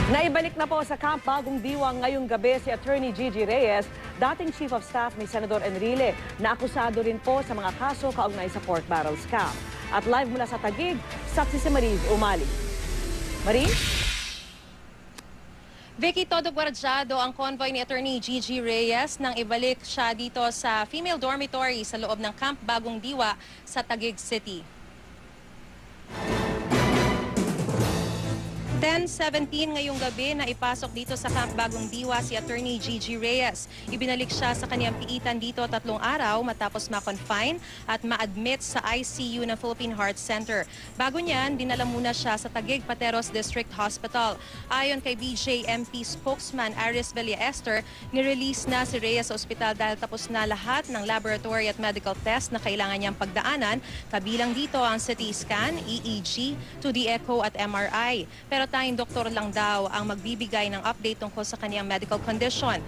Naibalik na po sa Camp Bagong Diwa ngayong gabi si Attorney Gigi Reyes, dating Chief of Staff ni Senador Enrile, na akusado rin po sa mga kaso kaugnay sa pork barrel scam. At live mula sa Taguig, saksi si Mariz Umali. Mariz? Vicky, todo guardyado ang convoy ni Attorney Gigi Reyes nang ibalik siya dito sa female dormitory sa loob ng Camp Bagong Diwa sa Taguig City. 10:17 ngayong gabi na ipasok dito sa Camp Bagong Diwa si Attorney Gigi Reyes. Ibinalik siya sa kanyang piitan dito 3 araw matapos ma-confine at ma-admit sa ICU ng Philippine Heart Center. Bago niyan, dinala muna siya sa Taguig Pateros District Hospital. Ayon kay BJMP spokesman Aris Villa-Esther, nirelease na si Reyes sa ospital dahil tapos na lahat ng laboratory at medical test na kailangan niyang pagdaanan, kabilang dito ang CT scan, EEG, 2D echo at MRI. Pero tayong doktor lang daw ang magbibigay ng update tungkol sa kaniyang medical condition.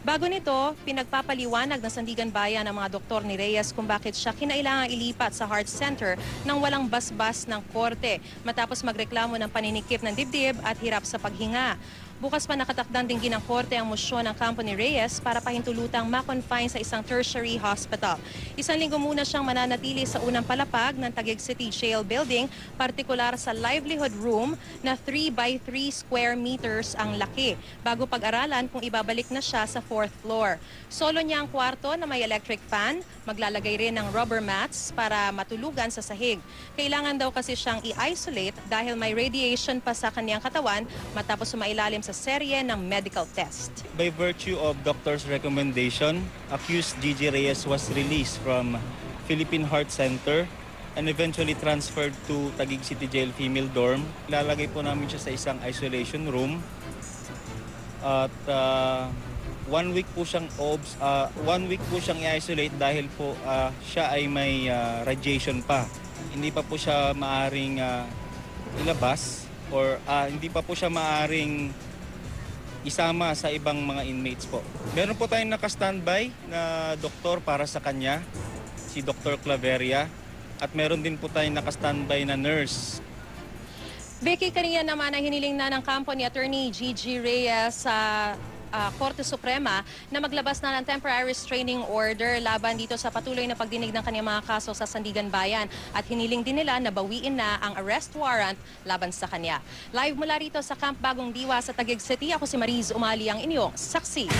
Bago nito, pinagpapaliwanag ng Sandigan Bayan ng mga doktor ni Reyes kung bakit siya kinailangang ilipat sa Heart Center nang walang basbas ng korte matapos magreklamo ng paninikip ng dibdib at hirap sa paghinga. Bukas pa nakatakdang dinggin ng korte ang mosyon ng kampo ni Reyes para pahintulutang ma-confine sa isang tertiary hospital. 1 linggo muna siyang mananatili sa unang palapag ng Taguig City Jail Building, partikular sa livelihood room na 3 by 3 square meters ang laki, bago pag-aralan kung ibabalik na siya sa 4th floor. Solo niya ang kwarto na may electric fan, maglalagay rin ng rubber mats para matulugan sa sahig. Kailangan daw kasi siyang i-isolate dahil may radiation pa sa kanyang katawan matapos sumailalim sa serye ng medical test. By virtue of doctor's recommendation, accused Gigi Reyes was released from Philippine Heart Center and eventually transferred to Taguig City Jail Female Dorm. Ilalagay po namin siya sa isang isolation room at 1 week po siyang 1 week po siyang i-isolate dahil po siya ay may radiation pa. Hindi pa po siya maaring ilabas or hindi pa po siya maaring isama sa ibang mga inmates po. Meron po tayong naka-standby na doktor para sa kanya, si Dr. Claveria, at meron din po tayong naka-standby na nurse. Vicky, kanina naman ay hiniling na ng kampo ni Attorney Gigi Reyes sa Korte Suprema na maglabas na ng temporary restraining order laban dito sa patuloy na pagdinig ng kanyang mga kaso sa Sandigan Bayan, at hiniling din nila na bawiin na ang arrest warrant laban sa kanya. Live mula rito sa Camp Bagong Diwa sa Taguig City, ako si Mariz Umali, ang inyong saksi.